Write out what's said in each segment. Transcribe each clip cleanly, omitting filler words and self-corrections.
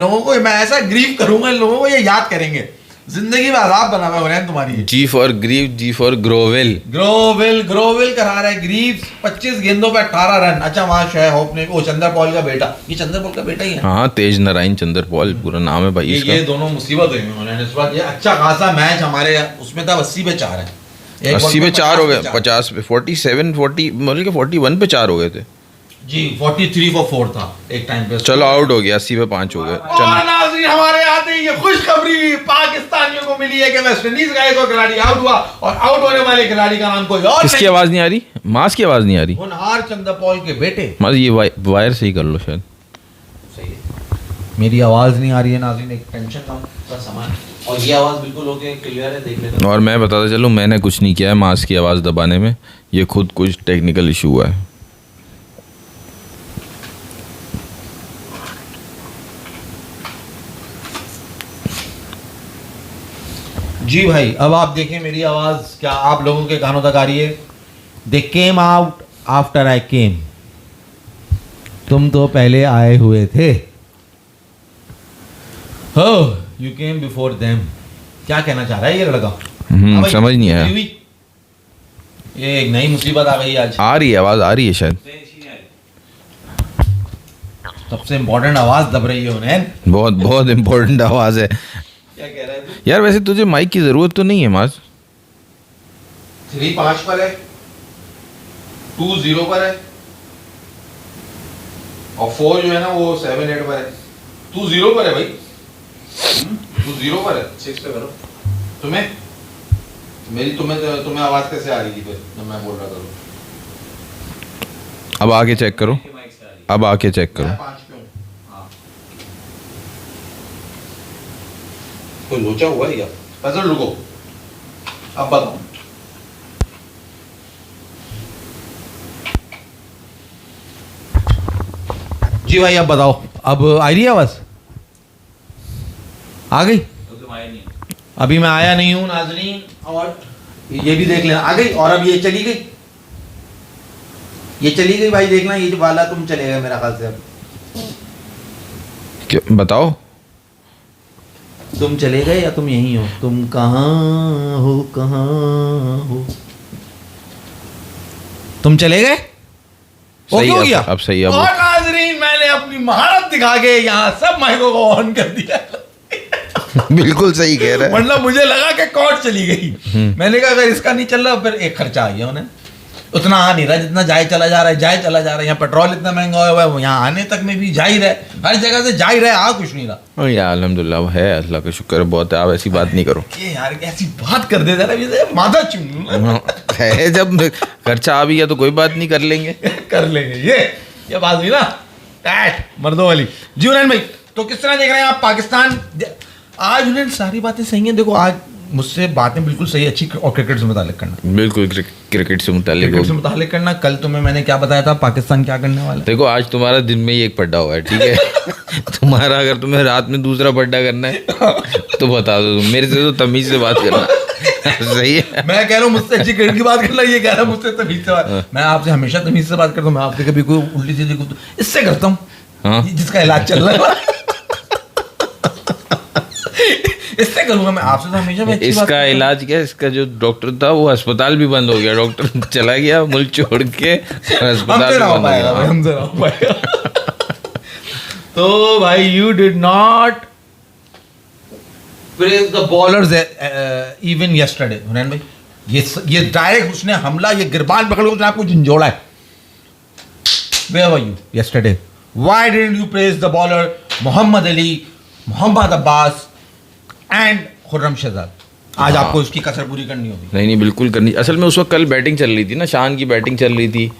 लोगों को मैं ऐसा ग्रीव करूंगा, लोगों को ये याद करेंगे, जिंदगी में अजाब बना हुआ है तुम्हारी। G for grieve, G for grovel. Grovel करा रहा है। ग्रीव 25 गेंदों पे 18 रन। अच्छा वहां शोएब होप ने, वो चंद्र पॉल का बेटा, ये चंद्र पॉल का बेटा ही है। हाँ, तेज नारायण चंद्र पॉल पूरा नाम है भाई इसका। ये दोनों मुसीबत हुई उन्होंने इस बार। ये अच्छा खासा मैच हमारे उसमें था, 80 पे 4 है। 80 पे 4 हो गए, 50 पे 47, 40 मतलब कि 41 पे 4 हो गए थे जी। 43 for 4 था एक टाइम पे। चलो आउट हो गया, 80 पे 5 हो गए। और नाज़रीन हमारे आते ही ये खुशखबरी पाकिस्तानियों को मिली है कि वेस्ट इंडीज का एक और खिलाड़ी आउट हुआ, और आउट होने वाले खिलाड़ी का नाम कोई और किसकी आवाज नहीं आ रही? मास की आवाज नहीं आ रही। होनहार चंद्र पॉल के बेटे। मास ये वायर सही कर लो शायद। सही है। मेरी आवाज नहीं आ रही है नाज़रीन, एक टेंशन का सामान, और ये आवाज बिल्कुल ओके क्लियर है, देख लेते। और मैं बताता चलूं, मैंने कुछ नहीं किया है मास की आवाज दबाने में, ये खुद कुछ टेक्निकल इशू हुआ है। जी भाई, अब आप देखें मेरी आवाज क्या आप लोगों के कानों तक आ रही है? दे केम आउट आफ्टर आई केम। तुम तो पहले आए हुए थे। हो यू केम बिफोर देम। क्या कहना चाह रहा है ये लड़का? हाँ भाई, समझ नहीं आया। ये एक नई मुसीबत आ गई आज। आ रही है आवाज, आ रही है शायद। सबसे इम्पोर्टेंट आवाज दब रही है उन्हें। बहुत बहुत इम्पोर्टेंट आवाज है। क्या कह रहा है तू? यार वैसे तुझे माइक की जरूरत तो नहीं है मास। 3 5 पर है, 2 0 पर है, और 4 जो है ना वो 7 8 पर है। 2 0 पर है भाई, 2 0 पर है। 6 पे करो। तुम्हें आवाज कैसे आ रही थी फिर जब मैं बोल रहा था? अब आके चेक करो, अब आके चेक करो। 5 पे हूँ। हाँ, कोई लोचा हुआ है क्या? फैसल रुको, अब बताओ। जी भाई अब बताओ, अब आ रही है आवाज? आ गई? अभी मैं आया नहीं हूं नाज़रीन, और ये भी देख लेना आ गई। और अब ये चली गई, ये चली गई भाई, देखना ये जो वाला तुम चले गए मेरा ख्याल से। अब क्या बताओ? तुम चले गए या तुम यहीं हो? तुम कहाँ हो, कहाँ हो? तुम चले गए? सही हो है, गया अब सही है। और नाज़रीन मैंने अपनी महारत दिखा के यहाँ सब माइकों को ऑन कर दिया। बिल्कुल सही कह रहा है। मतलब मुझे लगा कि कॉर्ड चली गई। मैंने कहा अगर इसका नहीं चल रहा फिर एक खर्चा आ गया उन्हें। उतना आ नहीं रहा जितना जाए चला जा रहा है, जाए चला जा रहा है। यहाँ पेट्रोल इतना महंगा हुआ है, यहाँ आने तक में भी जा ही रहा है, हर जगह से जा ही रहा है, आ कुछ नहीं रहा। यार अल्हम्दुलिल्लाह है, अल्लाह का शुक्र बहुत है। आप ऐसी बात नहीं करो। ये यार ऐसी बात कर दे जरा, माथा चूम है जब खर्चा आ भी गया तो कोई बात नहीं, कर लेंगे। कर लेंगे। ये बात हुई ना मर्दों वाली। जी उन्नयन भाई, तो किस तरह देख रहे हैं आप पाकिस्तान? आज उन्हें सारी बातें सही हैं। देखो आज मुझसे बातें बिल्कुल सही अच्छी, और क्रिकेट से मुतालिक करना, बिल्कुल क्रिकेट से मुतालिक करना। कल तुम्हें मैंने क्या बताया था पाकिस्तान क्या करने वाला है? देखो आज तुम्हारा दिन में ही एक पड्डा हुआ है, ठीक है। तुम्हारा अगर तुम्हें रात में दूसरा पड्डा करना है तो बता दो तुम मेरे से, तो तमीज से बात करना। सही है। मैं कह रहा हूँ मुझसे अच्छी क्रिकेट की बात करना, ये कह रहा हूँ मुझसे तमीज से बात। मैं आपसे हमेशा तमीज से बात करता हूँ। मैं आपसे कभी कोई उल्टी सीधी इससे करता हूँ जिसका इलाज चल रहा है, इससे करूंगा मैं। आपसे तो हमेशा मैं इसका इलाज क्या? इसका जो डॉक्टर था वो अस्पताल भी बंद हो गया, डॉक्टर चला गया मुल्क छोड़ के, अस्पताल भी बंद हो गया। हमसे ना हो पाएगा। तो भाई you did not praise the bowlers even yesterday Hunain भाई। ये डायरेक्ट उसने हमला, ये गिरबान पकड़ के उसने आपको झंझोड़ा है। Where were you yesterday? Why didn't you praise the bowler Mohammad Ali, Mohammad Abbas and Khurram Shahzad? आज आपको उसकी कसर पूरी करनी होगी। नहीं बिल्कुल करनी। असल में उस वक्त कल बैटिंग चल रही थी ना, शान की बैटिंग चल रही थी,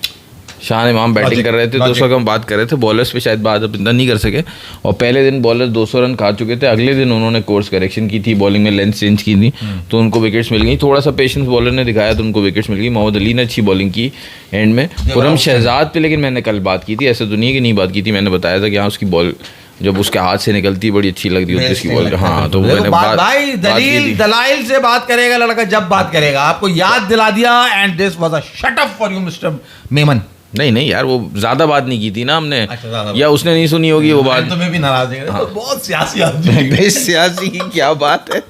शान इमाम बैटिंग कर रहे थे, तो उस वक्त हम बात कर रहे थे बॉलर्स पे, शायद बात अब इतना नहीं कर सके। और पहले दिन बॉलर 200 रन खा चुके थे, अगले दिन उन्होंने कोर्स करेक्शन की थी, बॉलिंग में लेंथ चेंज की थी, तो उनको विकेट्स मिल गई। थोड़ा सा पेशेंस बॉलर ने दिखाया तो उनको विकेट्स मिल गई। मोहम्मद अली ने अच्छी बॉलिंग की एंड में, खुर्रम शहजाद पे लेकिन मैंने कल बात की थी, ऐसे तो नहीं है कि नहीं बात की थी। मैंने बताया था कि हाँ उसकी बॉल जब उसके हाथ से निकलती बड़ी अच्छी लग रही होती उसकी बॉल। हाँ तो मैंने भाई दलाइल से बात करेगा लड़का जब बात करेगा। आपको याद दिला दिया and this was a shut up for you mister Memon. नहीं नहीं यार, वो ज्यादा बात नहीं की थी ना हमने, अच्छा, ज्यादा या उसने नहीं सुनी होगी वो बात। तुम्हें भी नाराज है, तो बहुत सियासी आदमी है। नहीं, सियासी की क्या बात है।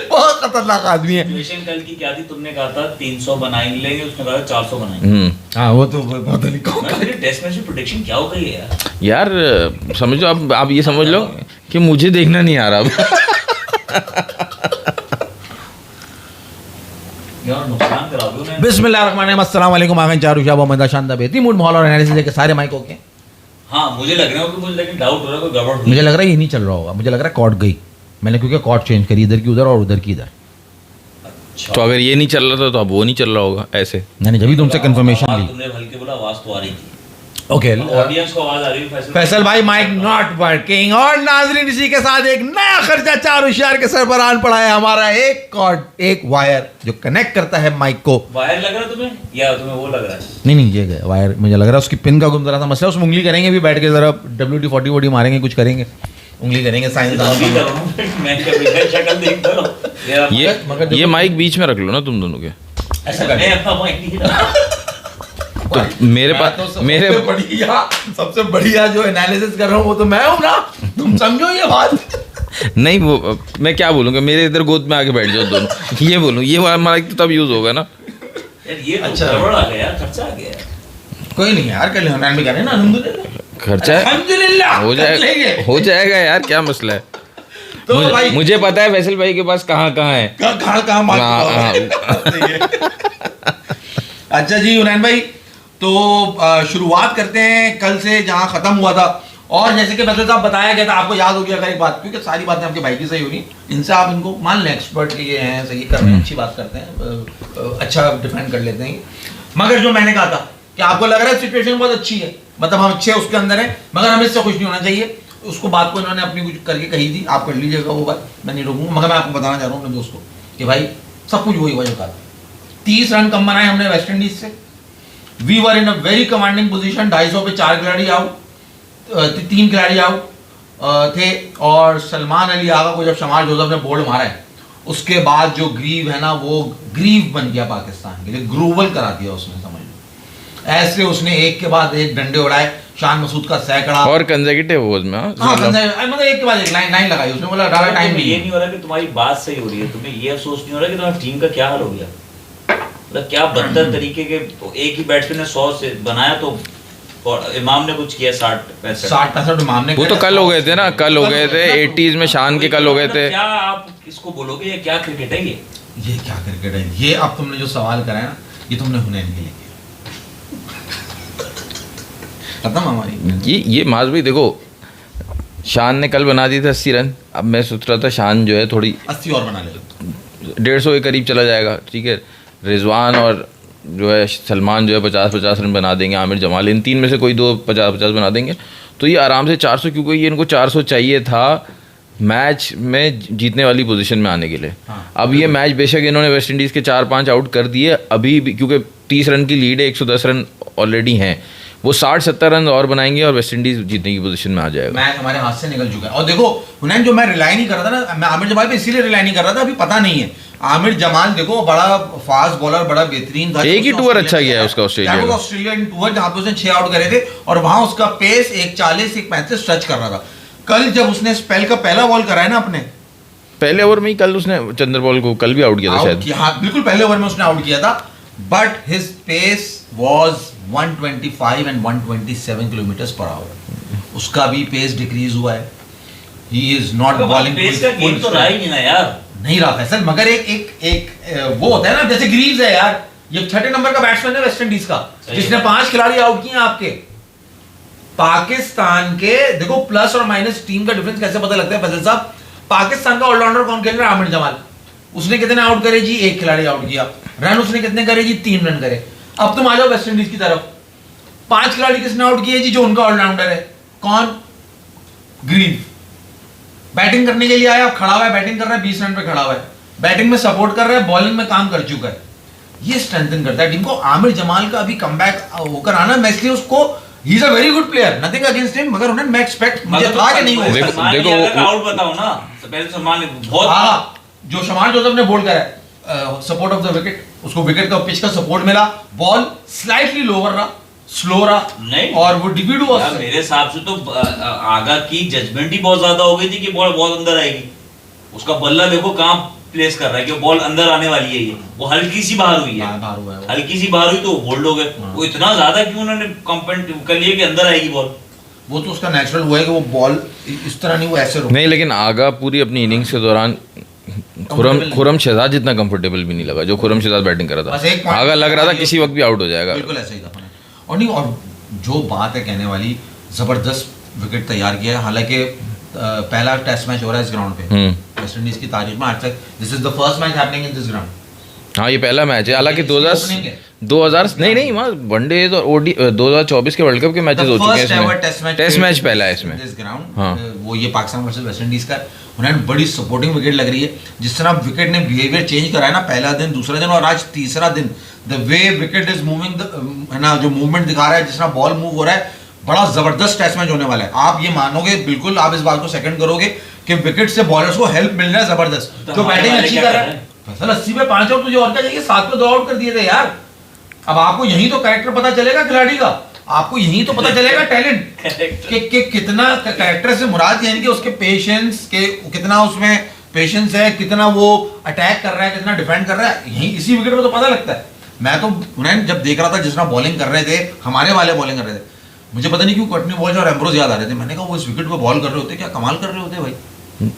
बहुत खतरनाक आदमी है। सिचुएशन कल की क्या थी? तुमने कहा था 300 बनाएंगे लेंगे, उसने कहा 400 बनाएंगे। हाँ वो तो पता नहीं कौन। मैं तेरी टेस्ट मैच में प्रेडिक्शन क्या हो गई है यार? यार समझ लो, आप ये समझ लो कि मुझे देखना नहीं आ रहा अब। यार नुकसान करा दो ना। बिस्मिल्लाहिर्रहमानिर्रहीम, अस्सलाम वालेकुम। आगे चारू शाह मोहम्मद शानदार बेहतरीन मूड माहौल और एनालिसिस लेके सारे माइक ओके। हाँ मुझे लग रहा है कि मुझे लेकिन डाउट हो रहा है कोई गड़बड़ हुई। मुझे लग रहा है ये नहीं चल रहा होगा, मुझे लग रहा है कॉर्ड गई मैंने, क्योंकि कॉर्ड चेंज करी, इधर की उधर और उधर की इधर। अच्छा। तो अगर ये नहीं चल रहा था तो अब वो नहीं चल रहा होगा ऐसे। मैंने जब भी तुमसे कंफर्मेशन आवाज ली। तुमने हल्के बोला, आवाज तो आ रही थी। ओके ऑडियंस को आवाज आ रही है फैसल भाई, माइक नॉट वर्किंग। और नाजरीन, इसी के साथ एक नया खर्चा चार होशियार के सर पर आन पड़ा है। हमारा एक कॉर्ड, एक वायर जो कनेक्ट करता है माइक को। वायर लग रहा है तुम्हें या तुम्हें वो लग रहा है? नहीं नहीं, ये गया वायर, मुझे लग रहा है उसकी पिन का गुम जरा सा मसला है। उसमें उंगली करेंगे भी बैठ के, जरा WD-40 वोडी मारेंगे, कुछ करेंगे, उंगली करेंगे साइंस। अभी करो मैं क्या बिल्कुल शक्ल देख रहा हूं यार। ये माइक बीच में रख लो ना तुम दोनों के। ऐसा मैं अपना माइक नहीं रहा। तो मेरे पास मेरे सबसे बढ़िया जो एनालिसिस कर रहा हूँ वो तो मैं हूँ ना, तुम समझो ये बात। नहीं, वो मैं क्या बोलूँगा, मेरे इधर गोद में आके बैठ जाओ दोनों। ये बोलूँ, ये वाला माइक तो तब यूज होगा ना। यार ये तो अच्छा। गड़बड़ आ गया यार, खर्चा आ गया यार। कोई नहीं यार, कल हनान भी करें ना, अल्हम्दुलिल्लाह। खर्चा है, अल्हम्दुलिल्लाह हो जाएगा, हो जाएगा यार, क्या मसला है। तो भाई मुझे पता है फैसल भाई के पास कहाँ कहाँ है। कहाँ अच्छा जी हुनैन भाई, तो शुरुआत करते हैं कल से जहाँ खत्म हुआ था। और जैसे कि फैसल साहब बताया गया था, आपको याद होगी अगर एक बात, क्योंकि सारी बातें आपके भाई की सही हो रही, इनसे आप इनको मान लें एक्सपर्ट के ये हैं, सही कर रहे हैं, अच्छी बात करते हैं, अच्छा डिफेंड कर लेते हैं। मगर जो मैंने कहा था कि आपको लग रहा है सिचुएशन बहुत अच्छी है, मतलब हम अच्छे उसके अंदर हैं, मगर हमें इससे खुश नहीं होना चाहिए। उसको बात को इन्होंने अपनी कुछ करके कही थी, आप कर लीजिएगा वो बात, मैं नहीं रोकूंगा। मगर मैं आपको बताना चाह रहा हूँ अपने दोस्त को कि भाई सब कुछ वही हुआ जो कहा। 30 रन कम बनाए हमने वेस्ट इंडीज से। We were in a very commanding position. 250 पे 4 खिलाड़ी आउट, 3 खिलाड़ी आउट थे। और सलमान अली आगा को जब शमार जोसेफ ने बोल्ड मारा है, उसके बाद जो ग्रीव है ना, वो ग्रीव बन गया पाकिस्तान के लिए, ग्रूवल करा दिया उसने, समझ लो। ऐसे उसने एक के बाद एक डंडे उड़ाए, शान मसूद का सैकड़ा और कंसेक्यूटिव ओवर्स में। हाँ, मतलब एक के बाद एक लाइन लगाई उसने, बोला डाला टाइम ये नहीं हो रहा कि तुम्हारी बात सही हो रही है, तुम्हें ये अफसोस नहीं हो रहा कि तुम्हारी टीम का क्या हाल हो गया? मतलब क्या बदतर तरीके के, एक ही बैट्समैन ने 100 से बनाया तो इमाम ने कुछ किया 60-65 इमाम ने। वो तो कल हो गए थे ना, कल हो गए थे 80s में, शान के कल हो गए थे। क्या आप इसको बोलोगे ये क्या क्रिकेट है? ये क्या क्रिकेट है? ये अब तुमने जो सवाल करा है ना, ये तुमने हुनैन के लिए किया। खत्म हमारी। ये माज भाई देखो, शान ने कल बना दिए थे 80 रन। अब मैं सोच रहा था शान जो है थोड़ी 80 और बना ले, 150 के करीब चला जाएगा, ठीक है। रिजवान और जो है सलमान जो है 50-50 रन बना देंगे, आमिर जमाल, इन तीन में से कोई दो 50-50 बना देंगे, तो ये आराम से 400, क्योंकि ये इनको 400 चाहिए था मैच में जीतने वाली पोजीशन में आने के लिए। हाँ, अब ये मैच बेशक इन्होंने वेस्ट इंडीज़ के 4-5 आउट कर दिए अभी भी, क्योंकि 30 रन की लीड है, 110 रन ऑलरेडी हैं, वो 60-70 रन और बनाएंगे और वेस्ट इंडीज जीतने की पोजीशन में आ जाएगा। मैच हमारे हाथ से निकल चुका है। और देखो हुनैन, जो मैं रिलाई नहीं कर रहा था ना, मैं आमिर जमाल पे इसीलिए रिलाई नहीं कर रहा था, अभी पता नहीं है। आमिर जमाल देखो बड़ा फास्ट बॉलर, बड़ा बेहतरीन था। एक ही टूर अच्छा गया है उसका ऑस्ट्रेलियन टूर, जहाँ पे उसने 6 आउट करे थे, और वहां उसका पेस 140 135 टच कर रहा था। कल जब उसने स्पेल का पहला बॉल कराया ना अपने पहले ओवर में ही, कल उसने चंद्रबॉल को कल भी आउट किया था शायद। हाँ बिल्कुल, पहले ओवर में उसने आउट किया था, but his pace was 125 and 127 kilometre per hour. उसका भी पेस डिक्रीज हुआ है। He is not bowling, pace का गेम तो रहा ही नहीं ना यार, नहीं रहा है सर। मगर एक वो होता है ना, जैसे ग्रीव्स है यार, ये 6 नंबर का बैट्समैन है वेस्ट इंडीज का, जिसने 5 खिलाड़ी आउट किए आपके पाकिस्तान के। देखो प्लस और माइनस टीम का डिफरेंस कैसे पता लगता है फैसल साहब। पाकिस्तान का ऑलराउंडर कौन खेल रहा है? आमिर जमाल। उसने कितने आउट करे जी? 1 खिलाड़ी आउट किया। रन उसने कितने करे जी? 3 रन करे। अब तुम आ जाओ वेस्ट इंडीज की तरफ, 5 खिलाड़ी किसने आउट किए जी? जो उनका ऑलराउंडर है, कौन? ग्रीव। बैटिंग करने के लिए आया, खड़ा हुआ है, बैटिंग कर रहा है, 20 रन पे खड़ा हुआ है, बैटिंग में सपोर्ट कर रहा है, बॉलिंग में काम कर चुका है। ये स्ट्रेंथन करता है टीम को। आमिर जमाल का अभी कमबैक होकर आना, मैं इसलिए उसको, he is a very good player, nothing against him, मगर उन्हें मैं एक्सपेक्ट, मुझे था कि नहीं देखो आउट बताओ ना, पहले सलमान ने बहुत, हाँ जो शमार जोसेफ ने बोल्ड करा है, सपोर्ट ऑफ द विकेट, उसको विकेट का पिच का सपोर्ट मिला, बॉल स्लाइटली लोअर रहा, स्लो रहा, नहीं और वो डिफीट हुआ यार, मेरे हिसाब से तो आगा की जजमेंट ही बहुत ज्यादा हो गई थी कि बॉल अंदर आएगी। उसका बल्ला देखो कहाँ प्लेस कर रहा है कि बॉल अंदर आने वाली है, ये वो हल्की सी बाहर हुई है, बाहर हुआ है वो। हल्की सी बाहर हुई तो बोल्ड हो गए। वो इतना ज्यादा क्यों उन्होंने कंपेंट कर लिया कि अंदर आएगी बॉल। वो तो उसका नेचुरल हुआ है कि वो बॉल इस तरह नहीं, वो ऐसे रुका। नहीं, लेकिन आगा पूरी अपनी इनिंग्स के दौरान खुरम शहजाद जितना कंफर्टेबल भी नहीं लगा जो खुरम शहजाद बैटिंग कर रहा बस एक था। point आगा लग रहा था ये- किसी वक्त भी आउट हो जाएगा। बिल्कुल ऐसे ही था। और नहीं, और जो बात है कहने वाली, जबरदस्त विकेट तैयार किया है। हालांकि पहला टेस्ट मैच हो रहा है इस ग्राउंड पे वेस्ट इंडीज की तारीख में आज तक। This is the first match happening in this ground. हाँ, ये पहला मैच है। हालांकि इसकी opening है। 2000 नहीं वहाँ वनडे तो 2024 के वर्ल्ड कप के मैचेस हो चुके हैं इसमें। टेस्ट मैच पहला है इसमें। दिस ग्राउंड हाँ। वो ये पाकिस्तान वर्सेस वेस्ट इंडीज का। उन्होंने बड़ी सपोर्टिंग विकेट लग रही है। जिस तरह विकेट ने बिहेवियर चेंज करा है ना, पहला दिन, दूसरा दिन और आज तीसरा दिन, the way wicket is moving है ना, जो मूवमेंट दिखा रहा है, जिस तरह बॉल मूव हो रहा है, बड़ा जबरदस्त टेस्ट मैच होने वाला है। आप ये मानोगे बिल्कुल, आप इस बात को सेकंड करोगे कि विकेट से बॉलर्स को हेल्प मिल रहा है जबरदस्त। तो जो हमारे बैटिंग वाले अच्छी क्या कर कर रहा रहे है, हैं? फसल 80 पे 5 आउट, तुझे और क्या चाहिए? 7 पे 2 आउट कर दिए थे यार। अब आपको यही तो कैरेक्टर पता चलेगा खिलाड़ी का, आपको यही तो पता चलेगा टैलेंट कि कितना कैरेक्टर से मुराद यानी कि उसके पेशेंस के, कितना उसमें पेशेंस है, कितना वो अटैक कर रहा है, कितना डिफेंड कर रहा है, यही इसी विकेट में तो पता लगता है। मैं तो उन्हें जब देख रहा था जिस तरह बॉलिंग कर रहे थे, हमारे वाले बॉलिंग कर रहे थे, मुझे पता नहीं क्यों कटनी बॉल और एम्ब्रोज याद आ रहे थे। मैंने कहा वो इस विकेट पे बॉल कर रहे होते, क्या कमाल कर रहे होते भाई।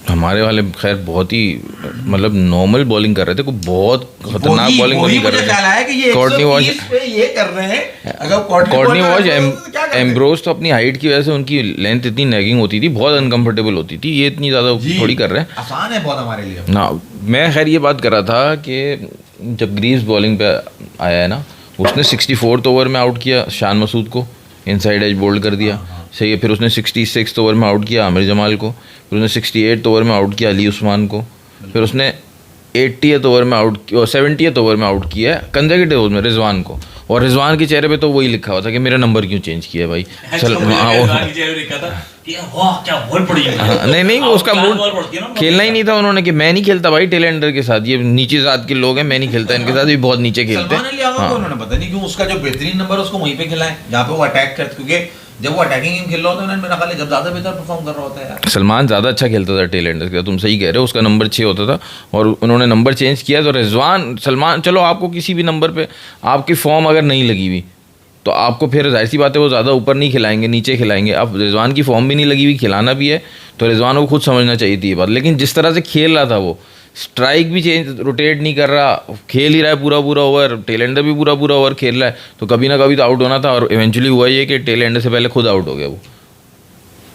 हमारे वाले खैर बहुत ही मतलब नॉर्मल बॉलिंग कर रहे थे, कोई बहुत खतरनाक बॉलिंग नहीं कर मुझे ख्याल आया कि ये कॉर्टनी वॉज 130 पे ये कर रहे हैं। अगर कॉर्टनी वॉज क्या करते? एम्ब्रोज तो अपनी हाइट की वजह से उनकी लेंथ इतनी नैगिंग होती थी, बहुत अनकंफर्टेबल होती थी। ये इतनी ज़्यादा जी, थोड़ी कर रहे हैं आसान है बहुत हमारे लिए। ना। मैं खैर ये बात कर रहा था कि जब ग्रीव्स बॉलिंग पे आया है ना, उसने 64th ओवर में आउट किया शान मसूद को, इनसाइड एज बोल्ड कर दिया, सही है। फिर उसने 66th ओवर में आउट किया आमिर जमाल को, फिर उसने 68th ओवर में आउट किया अली उस्मान को, फिर उसने 80th ओवर में आउट किया, 70th ओवर में आउट किया है कंसेक्यूटिव ओवर में रिजवान को। और रिजवान के चेहरे पे तो वही लिखा हुआ था कि मेरा नंबर क्यों चेंज किया भाई। चल नहीं वो उसका मूड खेलना ही नहीं था उन्होंने, कि मैं नहीं खेलता भाई टेलेंडर के साथ, ये नीचे जात के लोग हैं, मैं नहीं खेलता इनके साथ, ये बहुत नीचे खेलते सलमान अली आगा को उन्होंने पता नहीं क्यों उसका जो बेहतरीन नंबर उसको वहीं पे खिलाए जहाँ पे वो अटैक करते, क्योंकि जब वो अटैकिंग गेम खेल रहा होता है उन्होंने मेरा ख्याल है जब ज्यादा बेहतर परफॉर्म कर रहा होता है यार। सलमान ज़्यादा अच्छा खेलता था टेलेंडर के साथ, तुम सही कह रहे हो, उसका नंबर 6 होता था और उन्होंने नंबर चेंज किया। तो रिजवान सलमान, चलो आपको किसी भी नंबर पे आपकी फॉर्म अगर नहीं लगी हुई तो आपको फिर जाहिर सी बात है वो ज़्यादा ऊपर नहीं खिलाएंगे, नीचे खिलाएंगे। अब रिजवान की फॉर्म भी नहीं लगी हुई, खिलाना भी है, तो रिजवान को खुद समझना चाहिए थी ये बात। लेकिन जिस तरह से खेल रहा था वो, स्ट्राइक भी चेंज रोटेट नहीं कर रहा, खेल ही रहा है पूरा ओवर, टेलेंडर भी पूरा ओवर खेल रहा है, तो कभी ना कभी तो आउट होना था। और इवेंचुअली हुआ ये कि टेलेंडर से पहले खुद आउट हो गया वो।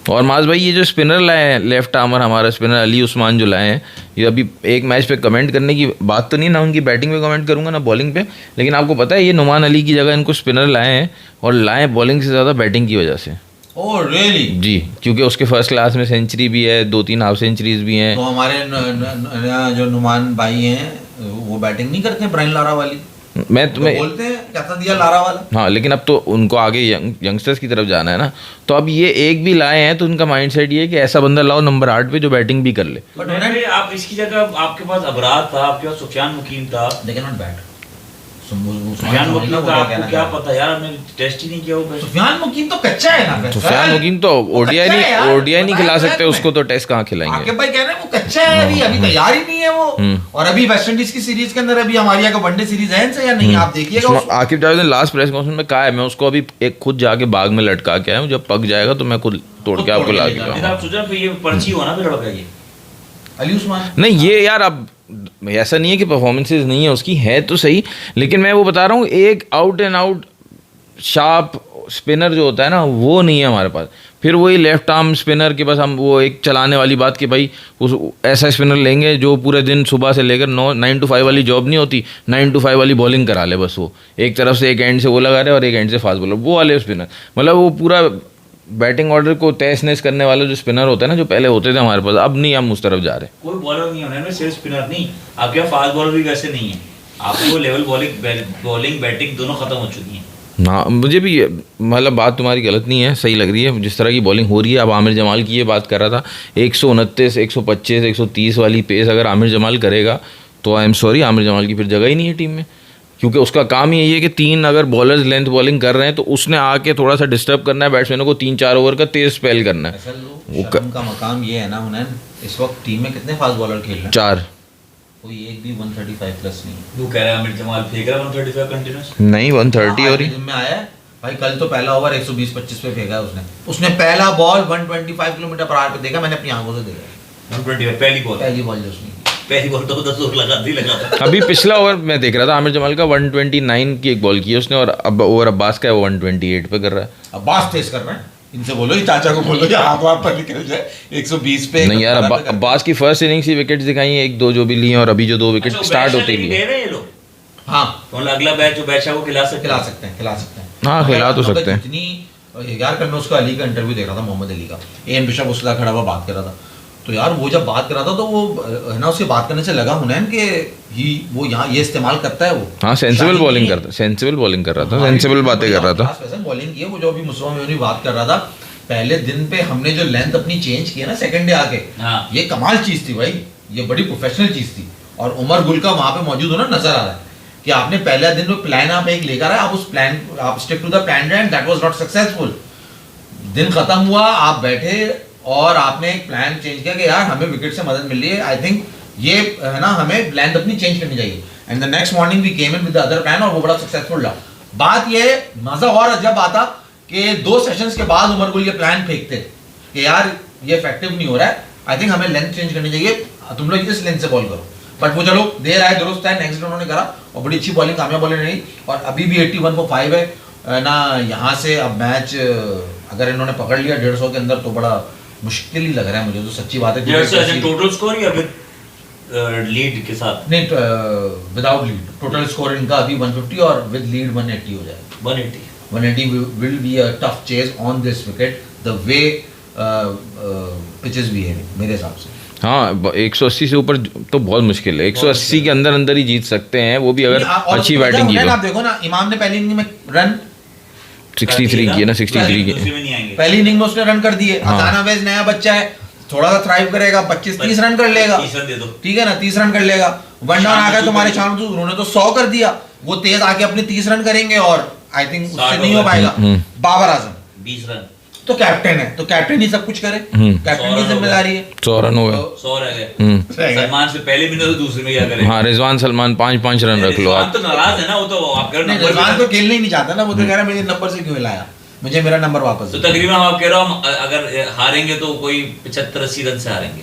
और माज भाई ये जो स्पिनर लाए हैं, लेफ्ट आर्मर हमारा स्पिनर अली उस्मान जो लाए हैं, ये अभी एक मैच पे कमेंट करने की बात तो नहीं, ना उनकी बैटिंग पे कमेंट करूंगा ना बॉलिंग पे, लेकिन आपको पता है ये नुमान अली की जगह इनको स्पिनर लाए हैं, और लाए बॉलिंग से ज़्यादा बैटिंग की वजह से। Oh really? जी, क्योंकि उसके फर्स्ट क्लास में सेंचुरी भी है, 2-3 हाफ सेंचुरीज भी हैं। तो हमारे जो नुमान भाई हैं वो बैटिंग नहीं करते ब्रायन लारा वाली, मैं तो तुम्हें बोलते हैं क्या था दिया लारा वाला। हाँ, लेकिन अब तो उनको आगे यंगस्टर्स की तरफ जाना है ना, तो अब ये एक भी लाए हैं तो उनका माइंड सेट ये है कि ऐसा बंदा लाओ नंबर 8 पे जो बैटिंग भी कर ले। बट आप इसकी जगह, आपके पास अबरार था, आपके पास सुफियान मुकीम था, लेकिन नॉट बैट। सुफियान मुकीम का आपको क्या पता यार, हमने टेस्ट ही नहीं किया वो। सुफियान मुकीम तो कच्चा है ना। सुफियान मुकीम तो ओडीआई नहीं खिला सकते उसको, तो टेस्ट कहाँ खिलाएंगे। आकिब भाई कह रहे हैं वो कच्चा है, अभी तैयार ही नहीं है वो। और अभी वेस्ट इंडीज की सीरीज के अंदर अभी हमारी यहाँ का वनडे सीरीज है इनसे या नहीं, आप देखिएगा। आकिब जावेद ने लास्ट प्रेस कॉन्फ्रेंस में कहा है, मैं उसको अभी एक खुद जाके बाग में लटका के आया हूँ, जब पक जाएगा तो मैं खुद तोड़ के आपको ला के दूंगा। आप सोचा ये पर्ची होना फिर लड़का ये अली उस्मान नहीं, ये यार अब ऐसा नहीं है कि परफॉर्मेंसेज नहीं है उसकी, है तो सही, लेकिन मैं वो बता रहा हूँ एक out and out sharp spinner जो होता है ना वो नहीं है हमारे पास। फिर वही लेफ्ट आर्म स्पिनर के पास हम वो एक चलाने वाली बात कि भाई उस ऐसा स्पिनर लेंगे जो पूरे दिन सुबह से लेकर 9 to 5 वाली जॉब नहीं होती, 9 to 5 वाली बॉलिंग करा ले बस, वो एक तरफ से एक एंड से वो लगा रहे और एक एंड से फास्ट बॉलर, वो वाले स्पिनर। मतलब वो पूरा बैटिंग ऑर्डर को तहस नहस करने वाले जो स्पिनर होते हैं ना, जो पहले होते थे हमारे पास, अब नहीं हम उस तरफ जा रहे। कोई बॉलर नहीं होने में, सिर्फ स्पिनर नहीं, आपके यहाँ फास्ट बॉलर भी वैसे नहीं है, आपको लेवल बॉलिंग बैटिंग दोनों खत्म हो चुकी हैं। हाँ, मुझे भी मतलब बात तुम्हारी गलत नहीं है, सही लग रही है जिस तरह की बॉलिंग हो रही है। अब आमिर जमाल की ये बात कर रहा था, 129, 125, 130 वाली पेस अगर आमिर जमाल करेगा तो I am sorry, Aamir Jamal की फिर जगह ही नहीं है टीम में, क्योंकि उसका काम ही यही है कि 3 अगर बॉलर्स लेंथ बॉलिंग कर रहे हैं तो उसने आके थोड़ा सा डिस्टर्ब करना है बैट्समैनों को, 3-4 ओवर का तेज स्पेल करना है। शर्म का मकाम ये है ना हुनैन, इस वक्त टीम में कितने फास्ट बॉलर खेल रहे हैं? 4 कोई एक भी 135 प्लस नहीं है। वो कह रहा है आमिर जमाल फेंक रहा है 135 कंटिन्यूस। नहीं 130 हाँ, और ही आज में आया है भाई, कल तो पहला ओवर 120-25 पे फेंका है उसने पहला बॉल 125 किलोमीटर पर आवर पे देखा, मैंने अपनी आंखों से देखा। 125 पहली बॉल जो उसने की। पहली बॉल तो 10 ओवर लगा था। अभी पिछला ओवर मैं देख रहा था, आमिर जमाल का 129 की एक बॉल की है उसने, और अब ओवर अब्बास का है वो 128 पे कर रहा है। अब्बास तेज कर रहे हैं, इनसे बोलो, ये चाचा को बोलो, ये हाथ वाथ पर निकल जाए 120 पे। नहीं यार, अब्बास की फर्स्ट इनिंग्स ही विकेट दिखाई हैं, 1-2 जो भी लिए हैं, और अभी जो 2 विकेट अच्छा, स्टार्ट होते ही दे लिए। रहे हैं ये लोग। हाँ तो अगला बैच जो बैचा को खिला सकते हैं। हाँ, खिला तो सकते हैं। जितनी यार, कल मैं उसका अली का इंटरव्यू देख रहा था, मोहम्मद अली का, एन बिशप उसके साथ खड़ा हुआ बात कर रहा था, तो यार वो जब बात कर रहा था तो वो है ना, उससे बात करने से लगा हुनैन कि वो यहाँ ये इस्तेमाल करता है वो। हाँ, सेंसिबल बॉलिंग करता है, सेंसिबल बॉलिंग कर रहा था, सेंसिबल बातें कर रहा था। बॉलिंग की है वो, जो अभी मुस्तफा मेमनी बात कर रहा था, पहले दिन पे हमने जो लेंथ अपनी चेंज की है ना सेकंड डे आके, हाँ। ये कमाल चीज थी भाई, ये बड़ी प्रोफेशनल चीज थी। और उमर गुल का वहां पे मौजूद होना नजर आ रहा है कि आपने पहला दिन वो प्लान आप एक लेकर आए, आप उस प्लान, आप stick to the plan and that was not successful. दिन खत्म हुआ, आप बैठे और आपने एक प्लान चेंज किया कि यार हमें विकेट से मदद मिल रही है, आई थिंक ये है ना, हमें लेंथ अपनी चेंज करनी चाहिए। And the next morning we came in with the other plan, और वो बड़ा सक्सेसफुल रहा। बात ये मजा और जब आता कि 2 सेशंस के बाद उमर गुल ये प्लान फेंकते कि यार ये इफेक्टिव नहीं हो रहा है, आई थिंक हमें लेंथ चेंज करनी चाहिए, तुम लोग इस लेंथ से बॉल करो। बट वो चलो देर आए दुरुस्त है, नेक्स्ट उन्होंने करा और बड़ी अच्छी बॉलिंग, कामयाब बॉलिंग रही। और अभी भी 81 है ना, यहाँ से अब मैच अगर इन्होंने पकड़ लिया 150 के अंदर तो बड़ा मुश्किल ही लग रहा है मुझे, तो सच्ची बात है। 150 टोटल स्कोर या विद लीड के साथ? नहीं, विदाउट लीड टोटल स्कोर इनका अभी 150 और विद लीड 180 हो जाएगा। 180 will be a tough chase on this wicket, the way pitch is behaving मेरे हिसाब से। हाँ, 180 से ऊपर तो बहुत मुश्किल है, 180 के अंदर अंदर ही जीत सकते हैं, वो भी अगर अच्छी बैटिंग की तो। आप देखो ना, इमाम ने पहली इनिंग में रन 63 की है ना, 63 की। पहली इनिंग में उसने रन कर दिए। अकाना वेज नया बच्चा है, थोड़ा सा थ्राइव करेगा, 25-30 रन कर लेगा, ठीक है ना, 30 रन कर लेगा। वन डाउन आ गया तुम्हारे शाम, उन्होंने तो 100 कर दिया, वो तेज आके अपने 30 रन करेंगे और आई थिंक उससे नहीं हो पाएगा। बाबर आजम 20 रन, तो कैप्टन है, तो कैप्टन ही सब कुछ करे, कैप्टन की जिम्मेदारी है। 100 रन हो गए, 100 रह गए। सलमान से पहले भी तो दूसरे में क्या करे। हाँ, रिजवान सलमान 5-5 रन रख लो आप। तो नाराज है ना वो, तो आप कह रहे हो रिजवान तो खेलने ही नहीं चाहता ना, वो तो कह रहा है मेरे नंबर से क्यों हिलाया, मुझे मेरा नंबर वापस। तो तकरीबन आप कह रहे हो अगर हारेंगे तो कोई 75-80 रन से हारेंगे।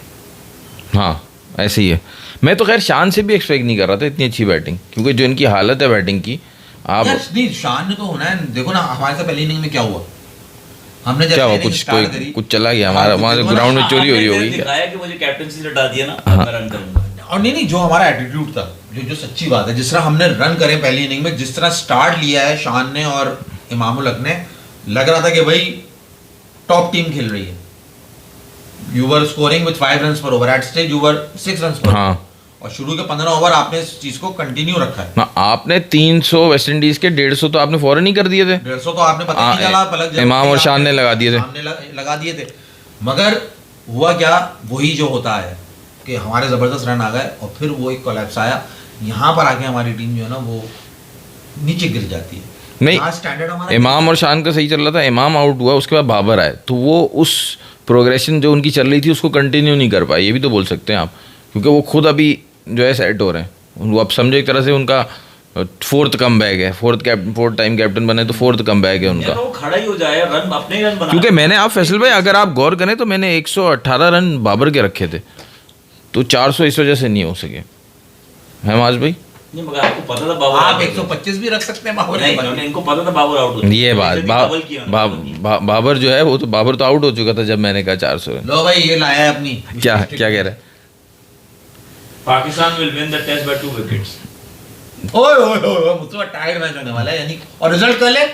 हाँ, ऐसे ही है। मैं तो खैर शान से भी एक्सपेक्ट नहीं कर रहा था इतनी अच्छी बैटिंग, क्योंकि जो इनकी हालत है बैटिंग की, आप नहीं, शान ने तो होना है। देखो ना हमारे से पहली इनिंग में क्या हुआ, हमने क्या हुआ, कुछ चला गया हमारा, वहाँ ग्राउंड में चोरी हो रही होगी, दिखाया कि मुझे कैप्टनसी से हटा दिया ना, मैं रन करूंगा। और नहीं, जो हमारा एटीट्यूड था, जो सच्ची बात है, जिस तरह हमने रन करे पहली इनिंग में, जिस तरह स्टार्ट लिया है शान ने और इमामुल हक ने, लग रहा था कि भाई टॉप टीम खेल रही है। You were scoring with 5 runs per over, at stage you were 6 runs per. हाँ, और शुरू के 15 ओवर आपने इस चीज को कंटिन्यू रखा है। आपने 300 वेस्ट इंडीज के 150 तो आपने फौरन ही कर दिए थे। 150 तो आपने पता नहीं चला, पलक इमाम और शान ने लगा दिए थे, लगा दिए थे। मगर हुआ क्या, वही जो होता है कि हमारे जबरदस्त रन आ गए और फिर वो एक कोलैप्स आया। यहाँ पर आके हमारी टीम जो है ना वो नीचे गिर जाती है। नहीं, स्टैंडर्ड हमारा इमाम और शान का सही चल रहा था, इमाम आउट हुआ, उसके बाद बाबर आए, तो वो उस प्रोग्रेशन जो उनकी चल रही थी उसको कंटिन्यू नहीं कर पाए, ये भी तो बोल सकते हैं आप, क्योंकि वो खुद अभी जो है सेट हो रहे हैं। वो आप समझो एक तरह से उनका 4th कमबैक है, 4th टाइम कैप्टन बने तो 4th कमबैक है उनका। तो खड़ा ही हो जाए, रन अपने रन बना। क्योंकि मैंने, आप फैसल भाई अगर आप गौर करें तो मैंने 118 रन बाबर के रखे थे, तो 400 इस वजह से नहीं हो सके, है माज भाई। नहीं, मगर आपको पता था बाबर, आप 125 भी रख सकते हैं बाबर। नहीं, इनको पता था बाबर आउट हो। ये बात बाबर जो है वो तो बाबर तो आउट हो चुका था जब मैंने कहा 400 रन। लो भाई, ये लाया है अपनी, क्या कह रहा है, Pakistan will win the test by 2 wickets. ओए मुस्तफा टाइट मैच होने वाला है, यानी और रिजल्ट कल है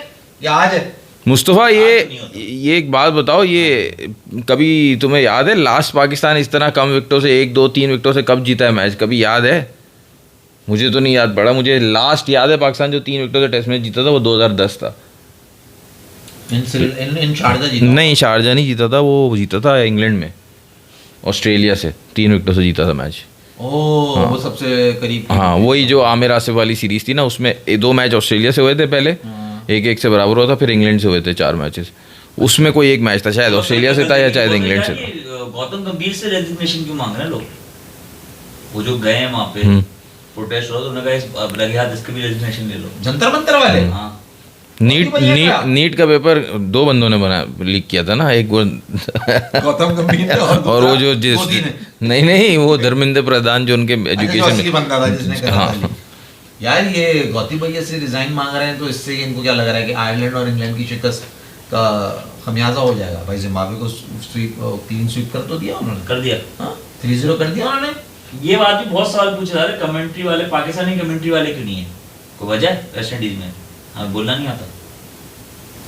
या आज है? मुस्तफ़ा ये एक बात बताओ, ये कभी तुम्हें याद है लास्ट पाकिस्तान इस तरह कम विकेटों से 1-2-3 विकेटों से कब जीता है मैच, कभी याद है? मुझे तो नहीं याद पड़ा। मुझे लास्ट याद है पाकिस्तान जो 3 विकेटों से टेस्ट मैच जीता था वो 2010 था। इन शारजा जीता? नहीं, शारजा नहीं जीता था, वो जीता था इंग्लैंड में, ऑस्ट्रेलिया से 3 विकेटों से जीता था मैच। ओ वो सबसे करीब हाँ वही जो आमिर आसिफ वाली सीरीज थी ना, उसमें 2 मैच ऑस्ट्रेलिया से हुए थे पहले, 1-1 से बराबर हुआ था, फिर इंग्लैंड से हुए थे 4 मैचेस, उसमें कोई एक मैच था शायद ऑस्ट्रेलिया से था या शायद इंग्लैंड से था। गौतम गंभीर से रेजिग्नेशन क्यों मांग रहे हैं लोग? वो जो गए हैं वहाँ पे प्रोटेस्ट हो रहा, तो उन्होंने कहा अब लगे हाथ इसके भी रेजिग्नेशन ले लो। जंतर मंतर वाले हाँ नीट का पेपर 2 बंदों ने बना लीक किया था ना, एक वो गौतम गंभीर ने और वो जो जिस मोदी ने। नहीं वो धर्मेंद्र प्रधान जो उनके एजुकेशन में बंदा था जिसने करा हाँ। था। यार ये गौतम भैया से रिजाइन मांग रहे हैं, तो इससे इनको क्या लग रहा है कि आयरलैंड और इंग्लैंड की शिकस्त का खमियाजा हो जाएगा। भाई जिम्बाब्वे को क्लीन स्वीप कर तो दिया उन्होंने, कर दिया, 3-0 कर दिया उन्होंने। ये बात भी बहुत सवाल पूछ रहा है, कमेंट्री वाले पाकिस्तानी कमेंट्री वाले क्यों नहीं है? कोई वजह है वेस्ट इंडीज में? हमें बोलना नहीं आता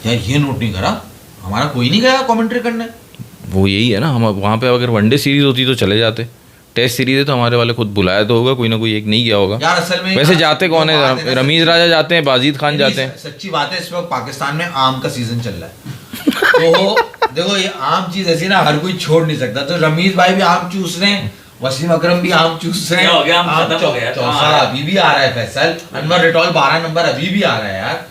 यार, ये नोट नहीं करा, हमारा कोई नहीं गया कमेंट्री करने। वो यही है ना, हम वहाँ पे अगर वनडे सीरीज होती तो चले जाते, टेस्ट सीरीज है तो हमारे वाले खुद बुलाया तो होगा, कोई ना कोई एक नहीं गया होगा यार। असल में वैसे जाते कौन है? रमीज राजा जाते हैं, बाजिद खान जाते हैं। सच्ची बात है, इस वक्त पाकिस्तान में आम का सीजन चल रहा है। तो देखो ये आम चीज ऐसी ना, हर कोई छोड़ नहीं सकता। तो रमीज भाई भी आम चूस रहे हैं, वसीम अकरम भी आम चूस रहे हैं। क्या हो गया? आम खत्म हो गया। चौसा अभी भी आ रहा है, फैसल अनवर रिटॉल 12 नंबर अभी भी आ रहा है यार।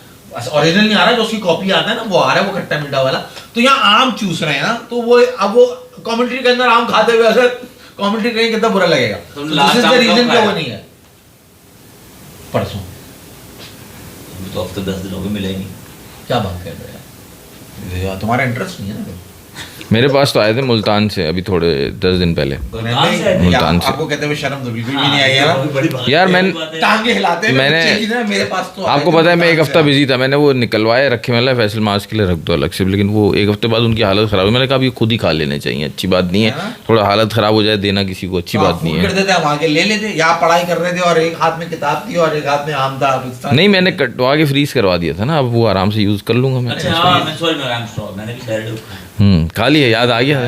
ओरिजिनल नहीं आ रहा है, जो उसकी कॉपी आता है ना वो आ रहा है, वो खट्टा मीठा वाला। तो यहाँ आम चूस रहे हैं ना, तो वो अब वो कमेंट्री के अंदर आम खाते हुए अगर कमेंट्री करेंगे कितना बुरा लगेगा। तो लास्ट आम रीजन कब क्या वो खाया? नहीं है, परसों। तो हफ्ते 10 दिन हो गए, मिले ही नहीं। क्या बात कर रहे हैं यार, तुम्हारा इंटरेस्ट नहीं है ना। मेरे पास तो आए थे मुल्तान से अभी थोड़े 10 दिन पहले। मुल्तान से? मुल्तान से। आपको कहते हुए शर्म तो बिल्कुल भी नहीं आई है यार मैंने टांगे हिलाते हैं मैंने बच्चे की तरह, मेरे पास तो आपको पता है मैं एक हफ्ता बिजी था, मैंने वो निकलवाए रखे, मतलब फैसल मार्च के लिए रख दो अलग से, लेकिन वो एक हफ्ते बाद उनकी हालत खराब हुई। मैंने कहा ये खुद ही खा लेने चाहिए, अच्छी बात नहीं है, थोड़ा हालत खराब हो जाए देना किसी को अच्छी बात नहीं है। कर देते हम आगे ले लेते, यहाँ पढ़ाई कर रहे थे और एक हाथ में किताब थी और एक हाथ में आम था। नहीं मैंने कटवा के फ्रीज करवा दिया था ना, अब वो आराम से यूज कर लूंगा मैं। अच्छा हाँ, मैं सॉरी, मैं सॉरी, मैंने भी डायरेक्ट खा लिया, याद आ गया है।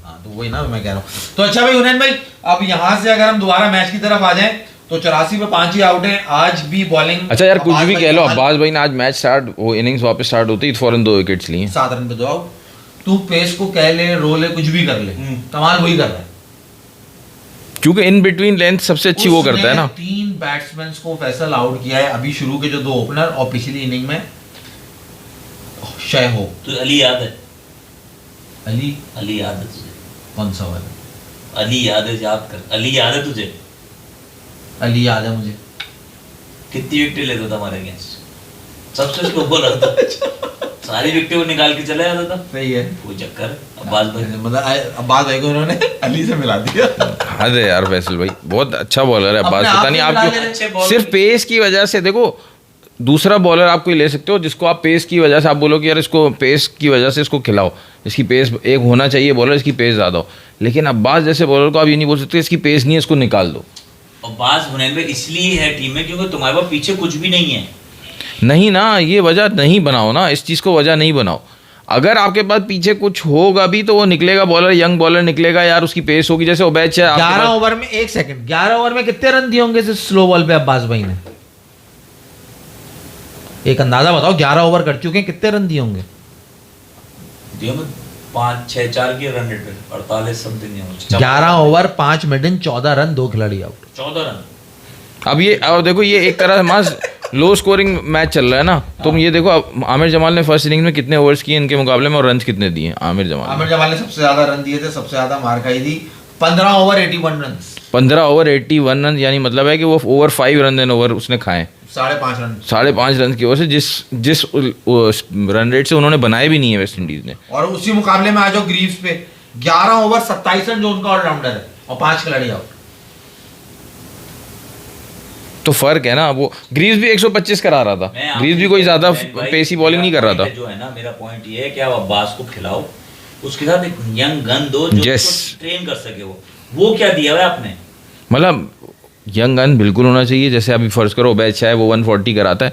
हाँ तो वही ना मैं कह रहा हूँ। तो अच्छा भाई हुनैन भाई, अब यहाँ से अगर हम दोबारा मैच की तरफ आ जाएं तो 84 पे 5 ही आउट हैं आज भी बॉलिंग। अच्छा यार कुछ भी कह लो, अब्बास भाई ने आज मैच स्टार्ट, वो इनिंग्स वापस स्टार्ट होती है फौरन 2 विकेट्स लिए, 7 रन पे 2 आउट। तू पेस को कह ले, रो ले, कुछ भी कर ले, कमाल वही कर रहा है। क्योंकि इन बिटवीन लेंथ सबसे अच्छी वो करता है ना। 3 बैट्समैन को फैसल आउट किया है अभी, शुरू के जो 2 ओपनर और पिछली इनिंग में शय हो। तो अली याद है? अली याद है तुझे? कौन सा वाला? अली याद है, याद कर। अली याद है तुझे? अली याद है मुझे। कितनी विकेट लेता था हमारे अगेंस्ट? सबसे उसको बोल रहा था, सारी विकेट वो निकाल के चला जाता था। सही है वो चक्कर अब्बास भाई, मतलब अब्बास भाई को उन्होंने अली से मिला दिया। हद है यार फैसल भाई, बहुत अच्छा बॉलर है अब्बास, पता नहीं आप क्यों सिर्फ पेस की वजह से। देखो दूसरा बॉलर आप कोई ले सकते हो जिसको आप पेस की वजह से आप बोलो कि यार इसको पेस की वजह से इसको खिलाओ, इसकी पेस एक होना चाहिए बॉलर, इसकी पेस ज़्यादा हो, लेकिन अब्बास जैसे बॉलर को आप ये नहीं बोल सकते इसकी पेस नहीं है, इसको निकाल दो। अब्बास हुनैन भाई इसलिए है टीम में क्योंकि तुम्हारे पास पीछे कुछ भी नहीं है। नहीं ना, ये वजह नहीं बनाओ ना, इस चीज़ को वजह नहीं बनाओ। अगर आपके पास पीछे कुछ होगा भी तो वो निकलेगा बॉलर, यंग बॉलर निकलेगा यार, उसकी पेस होगी। जैसे ओबैच है 11 ओवर में 1 सेकंड, 11 ओवर में कितने रन दिए होंगे स्लो बॉल पे अब्बास भाई ने? एक अंदाजा बताओ, 11 ओवर कर चुके हैं, कितने रन दिए होंगे? 5-6-4 के रन रेट पे 48 समथिंग। 11 ओवर 5 मिडन 14 रन, 2 खिलाड़ी आउट। 14 रन। अब देखो ये एक तरह से लो स्कोरिंग मैच चल रहा है ना। तुम ये देखो अब आमिर जमाल ने फर्स्ट इनिंग्स में कितने ओवर्स किए इनके मुकाबले में और रन कितने दिए आमिर जमाल ने सबसे ज्यादा रन दिए थे, सबसे ज्यादा मार खाई थी। 15 ओवर 81 रन। 15 ओवर 81 रन, यानी मतलब है कि वो ओवर 5 रन देन ओवर उसने खाए 5.5 रन। 5.5 रन की ओवर से जिस रन रेट से उन्होंने बनाए भी नहीं है वेस्ट इंडीज ने। और उसी मुकाबले में आ जाओ ग्रीव्स पे, 11 ओवर 27 रन जो उनका ऑलराउंडर है और 5 खिलाड़ी आउट। तो फर्क है ना, वो ग्रीव्स भी 125 करा रहा था, ग्रीव्स भी कोई ज्यादा पेसी बॉलिंग नहीं कर रहा था। जो है ना मेरा पॉइंट ये है कि आप अब्बास को खिलाओ, उसके साथ एक यंग गन दो जो उसको ट्रेन कर सके। वो क्या दिया है आपने? मतलब यंग गन बिल्कुल होना चाहिए। जैसे अभी फर्ज करो बैच है वो 140 कराता है,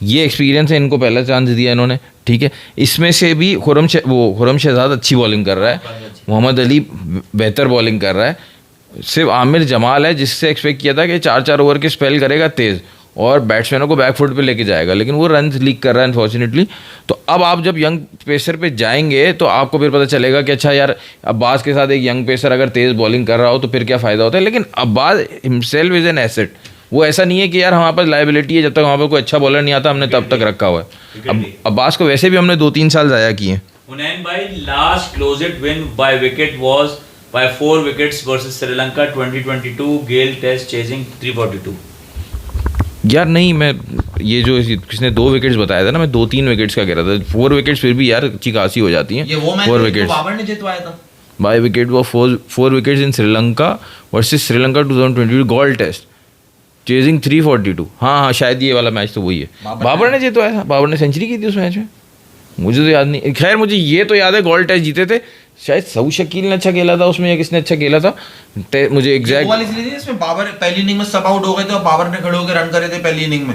ये एक्सपीरियंस है, इनको पहला चांस दिया इन्होंने, ठीक है। इसमें से भी खुरम शहजाद अच्छी बॉलिंग कर रहा है, मोहम्मद अली बेहतर बॉलिंग कर रहा है, सिर्फ आमिर जमाल है जिससे एक्सपेक्ट किया था कि 4-4 ओवर के स्पेल करेगा तेज़, और बैट्समैनों को बैक फुट पे लेके जाएगा, लेकिन वो रन लीक कर रहा है अनफॉर्चुनेटली। तो अब आप जब यंग पेसर पे जाएंगे तो आपको फिर पता चलेगा कि अच्छा यार अब्बास के साथ एक यंग पेसर अगर तेज़ बॉलिंग कर रहा हो तो फिर क्या फ़ायदा होता है। लेकिन Abbas himself is an asset, वो ऐसा नहीं है कि यार हमारे पास लाइबिलिटी है, जब तक वहाँ पर कोई अच्छा बॉलर नहीं आता हमने तब तक रखा हुआ है। अब अब्बास को वैसे भी हमने 2-3 साल ज़ाया किए हैं। हुनैन भाई, last closest win by wicket was by 4 wickets versus Sri Lanka 2022, Galle test chasing 342। यार नहीं, मैं ये जो किसने 2 विकेट्स बताया था ना, मैं 2-3 विकेट्स का कह रहा था। 4 विकेट्स फिर भी यार अच्छी खासी हो जाती हैं। ये वो मैच 4 जो विकेट्स बाबर ने जितवाया था। बाय विकेट वो 4 wickets in Sri Lanka versus Sri Lanka 2022 gold test chasing 342। हाँ, शायद ये वाला मैच तो वही है। बाबर ने जितवाया था, बाबर ने सेंचुरी की थी उस मैच में, मुझे तो याद नहीं। खैर मुझे ये तो याद है गोल्ड टेस्ट जीते थे, शायद सऊ शकील ने अच्छा खेला था उसमें या किसने अच्छा खेला था, मुझे एग्जैक्ट वाली सीरीज है इसमें बाबर पहली इनिंग में सब आउट हो गए थे और बाबर ने खड़े होकर रन करे थे पहली इनिंग में।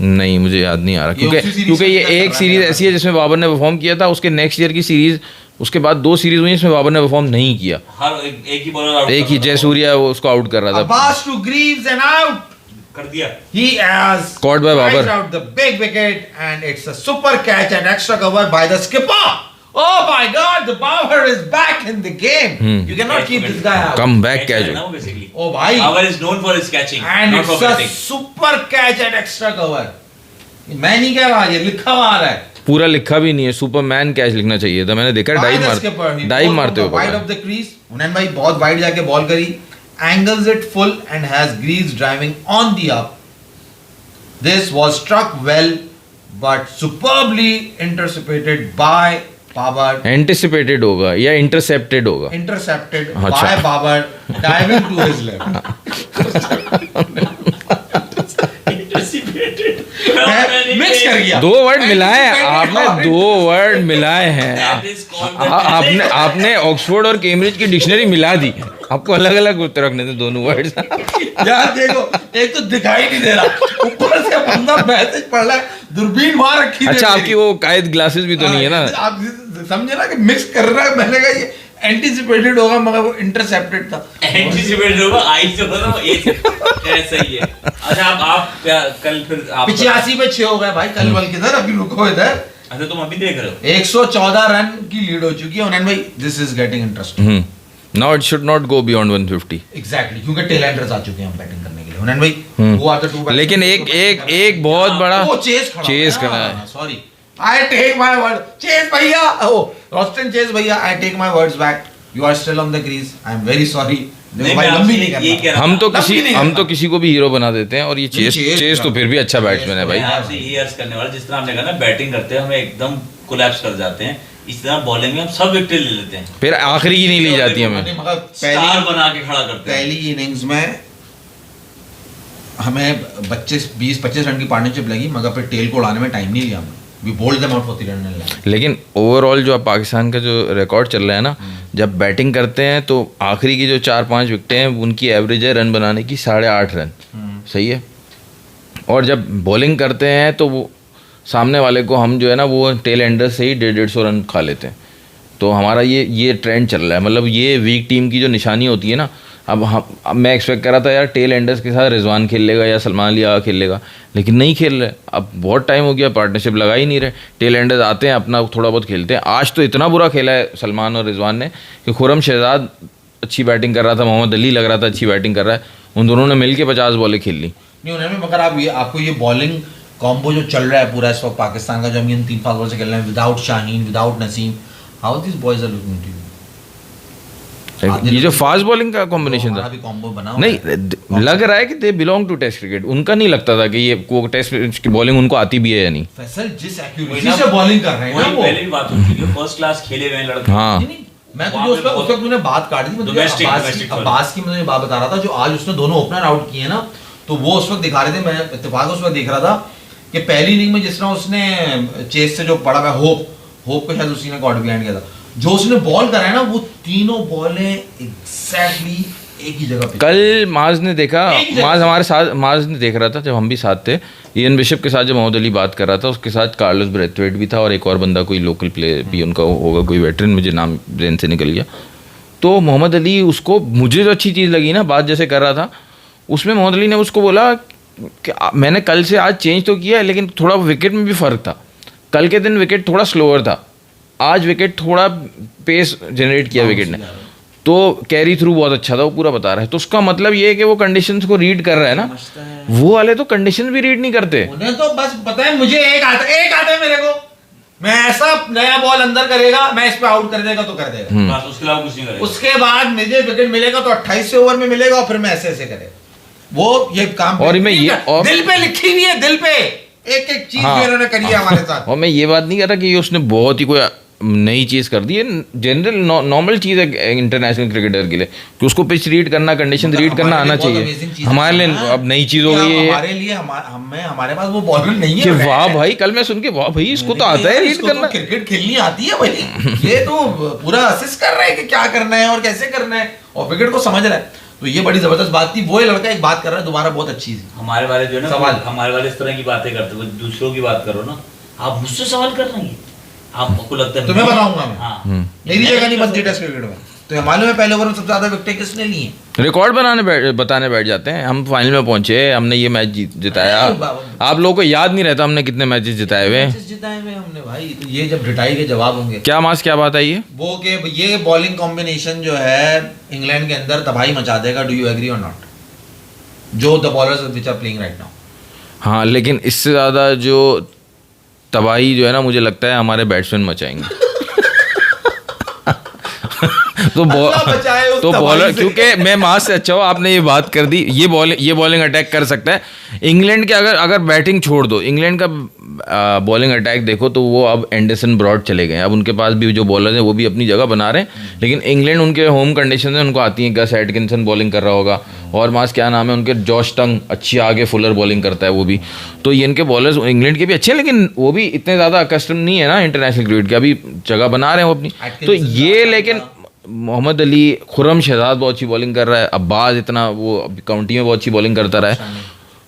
नहीं, मुझे याद नहीं आ रहा, क्योंकि ये एक सीरीज ऐसी है जिसमें बाबर ने परफॉर्म किया था। उसके नेक्स्ट ईयर की सीरीज, उसके बाद 2 सीरीज हुई जिसमें बाबर ने परफॉर्म नहीं किया। हर एक ही बॉलर आउट, एक ही जयसूर्या वो उसको आउट कर रहा था। Abbas to Greaves and out कर दिया। He has Caught by Babar. out the big wicket and it's a super catch and extra cover by the skipper. Oh my God, the Babar is back in the game. You cannot keep this guy out. Come back catch ना वो basically. Oh भाई. Babar is known for his catching, And not for it's a batting. super catch and extra cover. मैं नहीं कह रहा, ये लिखा हुआ आ रहा है। पूरा लिखा भी नहीं है, सुपरमैन कैच लिखना चाहिए था। मैंने देखा डाइव मारते हुए वाइड ऑफ द क्रीज। हुनैन भाई बहुत वाइड जाके बॉल करी, angles it full and has Greaves driving on the up. This was struck well but superbly intercepted by Babar. Anticipated होगा या इंटरसेप्टेड होगा? Intercepted अच्छा। by Babar diving to his left. Mix कर गया। 2 word मिलाए आपने, 2 word मिलाए हैं आपने। आपने ऑक्सफोर्ड और कैम्ब्रिज की डिक्शनरी मिला दी, आपको अलग अलग उत्तर रखने थे दोनों वर्ड्स। यार देखो, एक तो दिखाई नहीं दे रहा, ऊपर से बंदा मैसेज पढ़ रहा है, दूरबीन वहां रखी है। अच्छा, आपकी वो कायद ग्लासेस भी तो नहीं है ना? आप समझे ना कि मिक्स कर रहा है। मैंने कहा ये एंटीसिपेटेड होगा मगर वो इंटरसेप्टेड था। एंटीसिपेटेड होगा, आई से होगा वो ए से। ऐसा ही है। अच्छा, आप क्या कल फिर आप 85 पे 6 हो गए भाई कल, बल्कि इधर अभी रुको इधर। अच्छा, तुम अभी देख रहे हो 114 रन की लीड हो चुकी है हुनैन भाई। This is getting interesting. Now it should not go beyond 150। Exactly, क्योंकि टेल एंडर्स आ चुके हैं हम बैटिंग करने के लिए। हुनैन भाई वो आते 2 लेकिन एक बहुत बड़ा वो चेस खड़ा है। Sorry, I take my word, Chase भैया, ओ रॉस्टन चेस भैया, I take my words back. You are still on the crease, I am very sorry. हम तो किसी को भी हीरो बना देते हैं और ये चेस तो फिर भी अच्छा बैट्समैन है भाई। आपसे यही अर्ज करने वाला, जिस तरह हमने कहा ना बैटिंग करते हैं हमें एकदम कोलैप्स कर जाते हैं, इस तरह बॉलिंग में हम सब विकेट ले लेते हैं, फिर आखिरी की नहीं ली जाती हमें, स्टार बना के खड़ा करते हैं। पहली इनिंग्स में हमें 20-25 रन की पार्टनरशिप लगी, मगर फिर टेल को उड़ाने में टाइम नहीं लिया हमने। We bowled them out for 3 run. लेकिन ओवरऑल जो पाकिस्तान का जो रिकॉर्ड चल रहा है ना, जब बैटिंग करते हैं तो आखिरी की जो 4-5 विकेटें हैं उनकी एवरेज है रन बनाने की 8.5 रन। सही है। और जब बॉलिंग करते हैं तो वो सामने वाले को हम जो है ना वो टेल एंडर से ही 150 रन खा लेते हैं। तो हमारा ये ट्रेंड चल रहा है। मतलब ये वीक टीम की जो निशानी होती है ना, अब मैं एक्सपेक्ट कर रहा था यार टेल एंडर्स के साथ रिजवान खेल लेगा या सलमान अली खेल लेगा, लेकिन नहीं खेल रहे। अब बहुत टाइम हो गया, पार्टनरशिप लगा ही नहीं रहे। टेल एंडर्स आते हैं अपना थोड़ा बहुत खेलते हैं। आज तो इतना बुरा खेला है सलमान और रिजवान ने कि खुरम शहजाद अच्छी बैटिंग कर रहा था, मोहम्मद अली लग रहा था अच्छी बैटिंग कर रहा है, उन दोनों ने मिलकर 50 बॉलें खेल ली। नहीं उन्होंने, मगर आपको ये बॉलिंग कॉम्बो जो चल रहा है पूरा इस वक्त पाकिस्तान का, जो हम इन 3 फास्ट बॉलर से खेल रहे हैं, without Shaheen, without Naseem, how this boys are looking to you? ये जो फास्ट बॉलिंग का कॉम्बिनेशन था, कॉम्बो बना नहीं लग रहा है कि they belong to test cricket. उनका नहीं लगता था कि ये को टेस्ट की बॉलिंग उनको आती भी है या नहीं। फैसल जिस एक्यूरेसी से बॉलिंग कर रहे हैं ना, वो पहले भी बात होती है, फर्स्ट क्लास खेले हुए लड़के। हाँ, मैं तो उस वक्त तूने बात काट दी, अब्बास की मैं बात बता रहा था, जो आज उसने दोनों ओपनर आउट किए ना, तो वो उस वक्त दिखा रहे थे। मैं इत्तेफाक उस वक्त देख रहा था कि पहली इनिंग में जिस तरह उसने चेस से जो पड़ा हुआ होप को शायद उसी ने कॉर्ड बिहाइंड किया था, जो उसने बॉल करा है ना, वो तीनों बॉलें एग्जैक्टली एक ही जगह पे। कल माज ने देखा, माज हमारे साथ, माज ने देख रहा था जब हम भी साथ थे, इयन बिशप के साथ जब मोहम्मद अली बात कर रहा था, उसके साथ कार्लोस ब्रेथवेट भी था और एक और बंदा कोई लोकल प्लेयर भी उनका होगा, कोई वेटरन, मुझे नाम ब्रेन से निकल गया। तो मोहम्मद अली, उसको मुझे जो अच्छी चीज़ लगी ना, बात जैसे कर रहा था उसमें मोहम्मद अली ने उसको बोला मैंने कल से आज चेंज तो किया है, लेकिन थोड़ा विकेट में भी फ़र्क था। कल के दिन विकेट थोड़ा स्लोअर था, आज विकेट थोड़ा पेस जनरेट किया विकेट ने, तो कैरी थ्रू बहुत अच्छा था, वो पूरा बता रहा है। तो उसका मतलब ये है कि वो कंडीशंस को रीड कर रहा है ना, वो वाले तो कंडीशन भी रीड नहीं करते। उन्हें तो बस पता है, मुझे एक आता है मेरे को, मैं ऐसा नया बॉल अंदर करेगा, मैं इस पे आउट कर देगा तो कर देगा, बस उसके अलावा कुछ नहीं करेगा। उसके बाद मुझे विकेट मिलेगा तो 28 ओवर में मिलेगा, और फिर मैं ऐसे करेगा वो ये काम। और मैं ये दिल पे लिखी हुई है, दिल पे एक एक चीज हाँ, इन्होंने करी है हमारे साथ। और मैं ये बात नहीं कर रहा कि ये उसने बहुत ही कोई नई चीज़ कर दी है, जनरल नॉर्मल चीज़ है इंटरनेशनल क्रिकेटर के लिए कि उसको पिच रीड करना, कंडीशन रीड करना आना चाहिए। हमारे लिए अब नई चीज़ हो गई है, हमारे लिए हमारे पास वो बॉलर नहीं कि है। वाह भाई, कल मैं सुन के वाह भाई इसको तो आता है रीड करना। क्रिकेट खेलनी आती है भाई, ये तो पूरा असिस्ट कर रहा है कि क्या करना है और कैसे करना है, और विकेट को समझ रहा है। तो ये बड़ी जबरदस्त बात थी। वो लड़का एक बात कर रहा है दोबारा, बहुत अच्छी थी। हमारे वाले जो है ना सवाल, हमारे वाले इस तरह की बातें करते हो, दूसरों की बात करो ना, आप मुझसे सवाल कर रहे हैं, आपको लगता है तुम्हें बताऊंगा मैं। हाँ, मेरी जगह नहीं बनती टेस्ट क्रिकेट में। तो मालूम है पहले ओवर में सबसे ज्यादा विकेट किसने ली है? रिकॉर्ड बताने बैठ जाते हैं। हम फाइनल में पहुंचे, हमने ये मैच जिताया। आप लोगों को याद नहीं रहता हमने कितने मैचेस जिताए हुए हैं। जिताए हुए हमने भाई। तो ये जब रिटाई के जवाब होंगे क्या मास, क्या बात आई है वो कि ये बॉलिंग कॉम्बिनेशन जो है इंग्लैंड के अंदर तबाही मचा देगा। डू यू एग्री और नॉट? जो the bowlers which are playing right now. हाँ, लेकिन इससे ज़्यादा जो तबाही जो है ना, मुझे लगता है हमारे बैट्समैन मचाएंगे। तो बॉलर, क्योंकि मैं मास से अच्छा हूँ, आपने ये बात कर दी, ये बॉलिंग अटैक कर सकता है इंग्लैंड के। अगर बैटिंग छोड़ दो, इंग्लैंड का बॉलिंग अटैक देखो तो वो अब एंडरसन ब्रॉड चले गए। अब उनके पास भी जो बॉलर हैं वो भी अपनी जगह बना रहे हैं, लेकिन इंग्लैंड उनके होम कंडीशन में उनको आती है। गस एटकिंसन बॉलिंग कर रहा होगा, और मास क्या नाम है उनके, जॉश टंग अच्छी आगे, फुलर बॉलिंग करता है वो भी। तो ये इनके बॉलर्स इंग्लैंड के भी अच्छे हैं, लेकिन वो भी इतने ज़्यादा अकस्टम नहीं है ना इंटरनेशनल क्रिकेट के, अभी जगह बना रहे हैं वो अपनी। तो ये, लेकिन मोहम्मद अली, खुर्रम शहजाद बहुत अच्छी बॉलिंग कर रहा है, अब्बास इतना वो काउंटी में बहुत अच्छी बॉलिंग करता रहा है।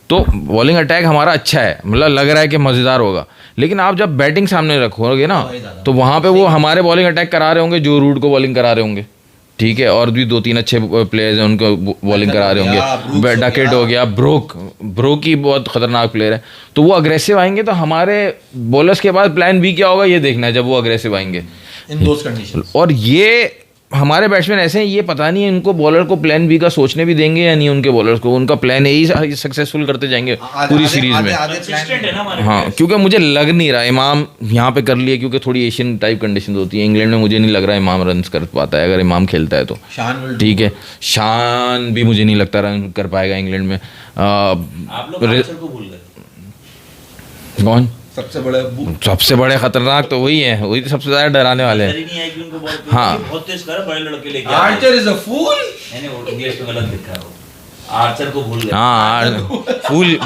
तो बॉलिंग अटैक हमारा अच्छा है, मतलब लग रहा है कि मज़ेदार होगा। लेकिन आप जब बैटिंग सामने रखोगे ना, तो वहाँ पे वो हमारे बॉलिंग अटैक करा रहे होंगे, जो रूट को बॉलिंग करा रहे होंगे, ठीक है, और भी 2-3 अच्छे प्लेयर्स हैं उनको बॉलिंग करा रहे होंगे। डकेट हो गया, ब्रोक ही बहुत खतरनाक प्लेयर है। तो वो अग्रेसिव आएंगे, तो हमारे बॉलर्स के पास प्लान बी क्या होगा ये देखना है जब वो अग्रेसिव आएंगे इन दोस कंडीशंस। और ये हमारे बैट्समैन ऐसे हैं, ये पता नहीं है इनको बॉलर को प्लान बी का सोचने भी देंगे या नहीं। उनके बॉलर्स को उनका प्लान ए ही सक्सेसफुल करते जाएंगे पूरी सीरीज में। कंसिस्टेंट है ना हमारे। हाँ, क्योंकि मुझे लग नहीं रहा इमाम यहाँ पे कर लिए, क्योंकि थोड़ी एशियन टाइप कंडीशन होती है इंग्लैंड में। मुझे नहीं लग रहा इमाम रन कर पाता है। अगर इमाम खेलता है तो ठीक है, शान भी मुझे नहीं लगता रन कर पाएगा इंग्लैंड में। आप लोग आर्चर को भूल गए। कौन सबसे बड़े खतरनाक तो वही है, वही तो सबसे ज्यादा डराने वाले हैं। नहीं है कि उनको बॉल हाँ, बहुत तेज कर बड़े लड़के लेके। आर्चर इज अ फूल। नहीं, वो इंग्लिश में गलत लिखा है, वो आर्चर को भूल गए। हाँ,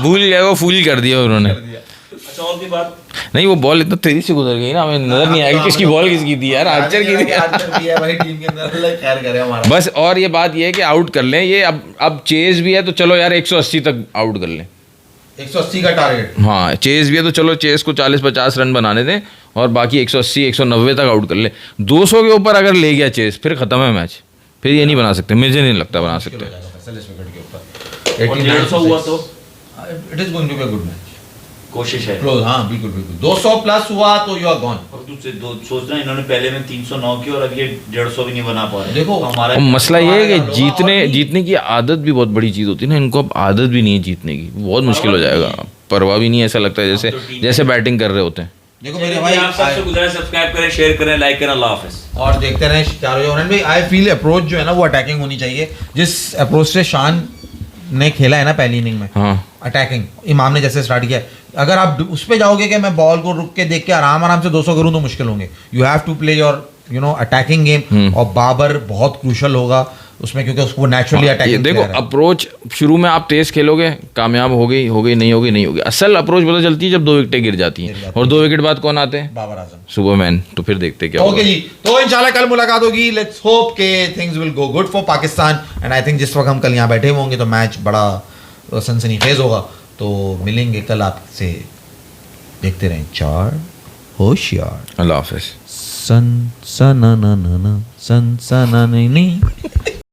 भूल गए, वो फूल कर दिया उन्होंने। अच्छा, और भी बात नहीं, वो बॉल इतना तेजी से गुजर गई ना, हमें नजर नहीं आया किसकी बॉल किसकी थी यार। आर्चर की थी। आर्चर भी है भाई टीम के अंदर, अल्लाह खैर करे हमारा। बस, और ये बात ये है कि आउट कर लें ये। अब चेज भी है तो चलो यार 180 तक आउट कर लें। 180 का टारगेट। हाँ, चेज भी है तो चलो चेज को 40-50 रन बनाने दें, और बाकी 180-190 तक आउट कर ले। 200 के ऊपर अगर ले गया चेज, फिर खत्म है मैच। फिर ये नहीं बना सकते, मुझे नहीं लगता बना सकते। 150 हुआ तो it is going to be a good match. कोशिश है। क्लोज, हाँ बिल्कुल बिल्कुल। 200 प्लस हुआ तो यू आर गॉन। और तुझसे सोच रहे हैं इन्होंने पहले में 309 की, और अब ये 150 भी नहीं बना पा रहे। देखो, तो हमारा मसला ये है कि जीतने की आदत भी बहुत बड़ी चीज़ होती है ना। इनको अब आदत भी नहीं है जीतने की, बहुत मुश्किल हो जाएगा। परवाह भी नहीं है, ऐसा लगता है जैसे बैटिंग कर रहे होते हैं। देखो मेरे भाई, आप सबसे गुजारिश, सब्सक्राइब करें, शेयर करें, लाइक करें। अल्लाह हाफिज़। और देखते रहें चारों। भाई आई फील अप्रोच जो है ना वो अटैकिंग होनी चाहिए। जिस अप्रोच से शान ने खेला है ना पहली इनिंग में, हाँ, अटैकिंग, इमाम ने जैसे स्टार्ट किया, अगर आप उस पे जाओगे कि मैं बॉल को रुक के देख के आराम से 200 करूं तो मुश्किल होंगे। You have to play your attacking game. और बाबर बहुत क्रूशल होगा उसमें, क्योंकि उसको नेचुरली अटैकिंग। देखो, अप्रोच शुरू में आप तेज खेलोगे, कामयाब हो गई नहीं होगी। असल अप्रोच पता चलती है जब 2 विकेटें गिर जाती हैं, और 2 विकेट बाद कौन आते हैं? बाबर आजम, सुपरमैन। तो फिर देखते क्या होगा। ओके जी, तो इंशाल्लाह कल मुलाकात होगी। लेट्स होप के things will go good for Pakistan. And I think जिस वक्त हम कल यहाँ बैठे होंगे तो मैच बड़ा सनसनीखेज होगा। तो मिलेंगे कल आपसे। देखते रहें चार होशियार। अल्लाह हाफिज़। सन सना ना ना सन सना नहीं।